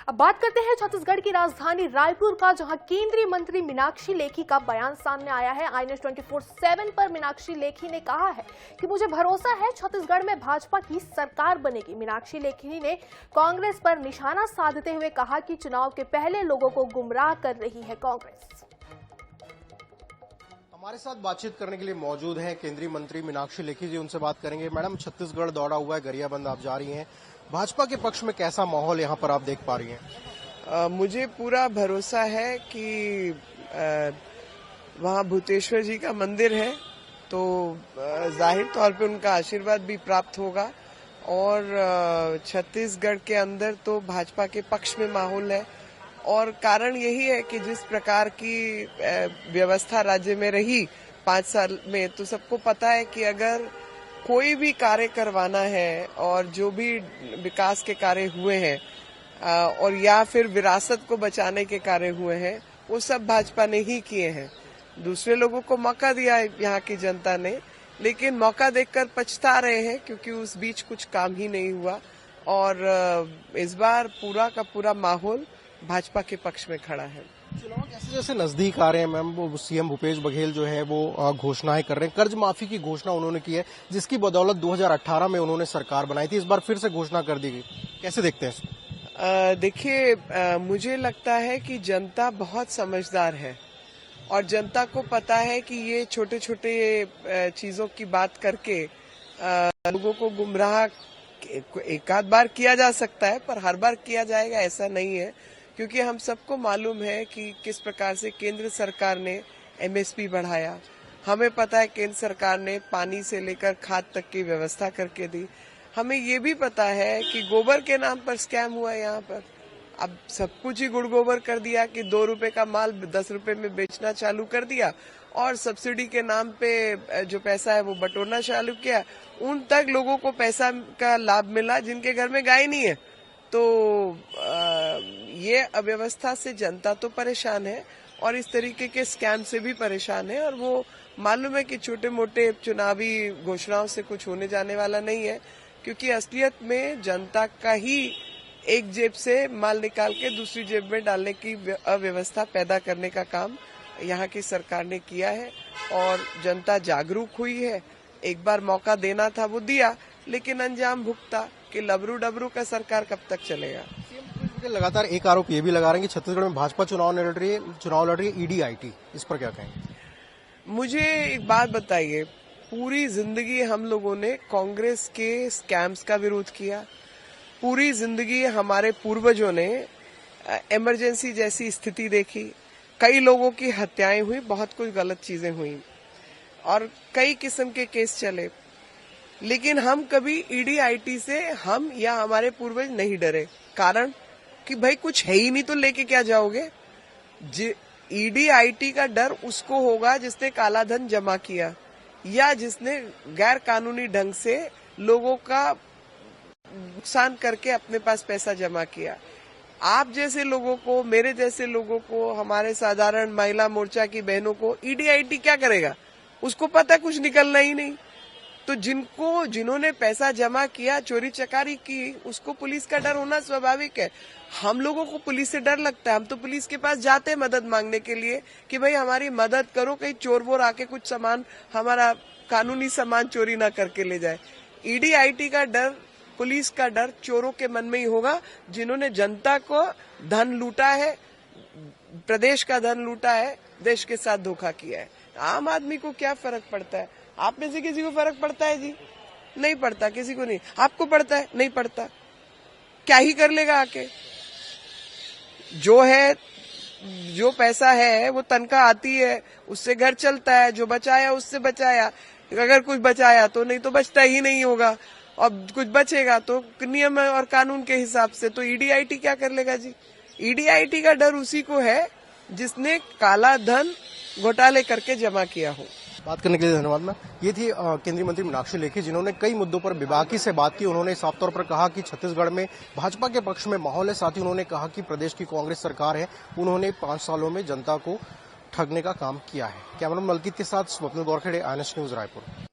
अब बात करते हैं छत्तीसगढ़ की राजधानी रायपुर का, जहां केंद्रीय मंत्री मीनाक्षी लेखी का बयान सामने आया है। आई न्यूज़ 24/7 पर मीनाक्षी लेखी ने कहा है कि मुझे भरोसा है छत्तीसगढ़ में भाजपा की सरकार बनेगी। मीनाक्षी लेखी ने कांग्रेस पर निशाना साधते हुए कहा कि चुनाव के पहले लोगों को गुमराह कर रही है कांग्रेस। हमारे साथ बातचीत करने के लिए मौजूद हैं केंद्रीय मंत्री मीनाक्षी लेखी जी, उनसे बात करेंगे। मैडम, छत्तीसगढ़ दौड़ा हुआ है, गरियाबंद आप जा रही हैं, भाजपा के पक्ष में कैसा माहौल यहाँ पर आप देख पा रही हैं? मुझे पूरा भरोसा है कि वहाँ भूतेश्वर जी का मंदिर है, तो जाहिर तौर पे उनका आशीर्वाद भी प्राप्त होगा। और छत्तीसगढ़ के अंदर तो भाजपा के पक्ष में माहौल है, और कारण यही है कि जिस प्रकार की व्यवस्था राज्य में रही 5 साल में, तो सबको पता है कि अगर कोई भी कार्य करवाना है और जो भी विकास के कार्य हुए हैं और या फिर विरासत को बचाने के कार्य हुए हैं, वो सब भाजपा ने ही किए हैं। दूसरे लोगों को मौका दिया है यहाँ की जनता ने, लेकिन मौका देखकर पछता रहे हैं क्योंकि उस बीच कुछ काम ही नहीं हुआ। और इस बार पूरा का पूरा माहौल भाजपा के पक्ष में खड़ा है। चुनाव जैसे जैसे नजदीक आ रहे हैं मैम, वो सीएम भूपेश बघेल जो है वो घोषणाएं कर रहे हैं। कर्ज माफी की घोषणा उन्होंने की है, जिसकी बदौलत 2018 में उन्होंने सरकार बनाई थी। इस बार फिर से घोषणा कर दी गई, कैसे देखते हैं इसको? देखिए, मुझे लगता है कि जनता बहुत समझदार है और जनता को पता है कि ये छोटे छोटे चीजों की बात करके लोगों को गुमराह एक आध बार किया जा सकता है, पर हर बार किया जाएगा ऐसा नहीं है। क्योंकि हम सबको मालूम है कि किस प्रकार से केंद्र सरकार ने एमएसपी बढ़ाया। हमें पता है केंद्र सरकार ने पानी से लेकर खाद तक की व्यवस्था करके दी। हमें ये भी पता है कि गोबर के नाम पर स्कैम हुआ है यहाँ पर। अब सब कुछ ही गुड़ गोबर कर दिया कि 2 रुपए का माल 10 रुपए में बेचना चालू कर दिया, और सब्सिडी के नाम पे जो पैसा है वो बटोरना चालू किया। उन तक लोगों को पैसा का लाभ मिला जिनके घर में गाय नहीं है। तो ये अव्यवस्था से जनता तो परेशान है और इस तरीके के स्कैम से भी परेशान है, और वो मालूम है कि छोटे मोटे चुनावी घोषणाओं से कुछ होने जाने वाला नहीं है, क्योंकि असलियत में जनता का ही एक जेब से माल निकाल के दूसरी जेब में डालने की अव्यवस्था पैदा करने का काम यहाँ की सरकार ने किया है। और जनता जागरूक हुई है। एक बार मौका देना था, वो दिया, लेकिन अंजाम भुगता कि लबरू डबरू का सरकार कब तक चलेगा। लगातार एक आरोप ये भी लगा रहे हैं कि छत्तीसगढ़ में भाजपा चुनाव लड़ रही है ईडी-आईटी, इस पर क्या कहेंगे? मुझे एक बात बताइए, पूरी जिंदगी हम लोगों ने कांग्रेस के स्कैम्स का विरोध किया। पूरी जिंदगी हमारे पूर्वजों ने इमरजेंसी जैसी स्थिति देखी, कई लोगों की हत्याएं हुई, बहुत कुछ गलत चीजें हुई और कई किस्म के केस चले, लेकिन हम कभी ईडी-आईटी से हम या हमारे पूर्वज नहीं डरे। कारण कि भाई कुछ है ही नहीं तो लेके क्या जाओगे। ईडी-आईटी का डर उसको होगा जिसने काला धन जमा किया या जिसने गैर कानूनी ढंग से लोगों का नुकसान करके अपने पास पैसा जमा किया। आप जैसे लोगों को, मेरे जैसे लोगों को, हमारे साधारण महिला मोर्चा की बहनों को ईडी-आईटी क्या करेगा? उसको पता कुछ निकलना ही नहीं। तो जिन्होंने पैसा जमा किया, चोरी चकारी की, उसको पुलिस का डर होना स्वाभाविक है। हम लोगों को पुलिस से डर लगता है, हम तो पुलिस के पास जाते हैं मदद मांगने के लिए कि भाई हमारी मदद करो, कहीं चोर वोर आके कुछ सामान, हमारा कानूनी सामान चोरी ना करके ले जाए। ईडी-आईटी का डर, पुलिस का डर चोरों के मन में ही होगा जिन्होंने जनता को धन लूटा है, प्रदेश का धन लूटा है, देश के साथ धोखा किया है। आम आदमी को क्या फर्क पड़ता है? आप में से किसी को फर्क पड़ता है जी? नहीं पड़ता, किसी को नहीं। आपको पड़ता है? नहीं पड़ता। क्या ही कर लेगा आके? जो है, जो पैसा है वो तनख्वाह आती है, उससे घर चलता है। जो बचाया उससे बचाया, अगर कुछ बचाया तो, नहीं तो बचता ही नहीं होगा। और कुछ बचेगा तो नियम और कानून के हिसाब से। तो ईडी-आईटी क्या कर लेगा जी? ईडी-आईटी का डर उसी को है जिसने काला धन घोटाले करके जमा किया हो। बात करने के लिए धन्यवाद मैम। ये थी केंद्रीय मंत्री मीनाक्षी लेखी, जिन्होंने कई मुद्दों पर बेबाकी से बात की। उन्होंने साफ तौर पर कहा कि छत्तीसगढ़ में भाजपा के पक्ष में माहौल है। साथ ही उन्होंने कहा कि प्रदेश की कांग्रेस सरकार है, उन्होंने 5 सालों में जनता को ठगने का काम किया है। कैमरामैन मलकीत के साथ स्वप्निल गोरखेड़े, आई न्यूज़ रायपुर।